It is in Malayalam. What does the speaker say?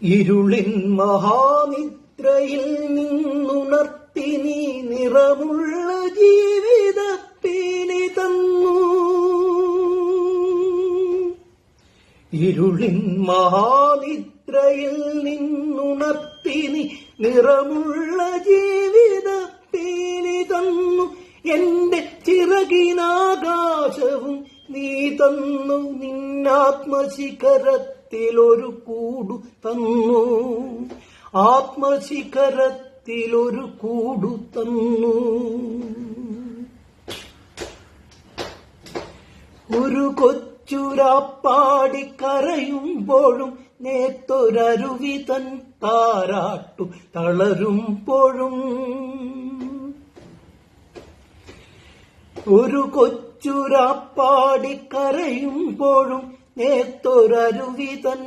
ഇരുളിൻ മഹാനിദ്രയിൽ നിന്നുണർത്തി നീ നിറമുള്ള ജീവിതപ്പീലി തന്നു. ഇരുളിൻ മഹാനിദ്രയിൽ നിന്നുണർത്തി നീ നിറമുള്ള ജീവിതപ്പീലി തന്നു. എന്റെ ചിറകിനാകാശവും നീ തന്നു. നിന്നാത്മശിഖരത്തിലൊരു കൂടു തന്നു. ആത്മശിഖരത്തിലൊരു കൂടു തന്നു. ഒരു കൊച്ചുരാപ്പാടി കരയുമ്പോഴും നേത്തൊരരുവി തൻ താരാട്ടു തളരുമ്പോഴും, ഒരു കൊച്ചുരാപ്പാടി കരയുമ്പോഴും നേത്തൊരരുവി തൻ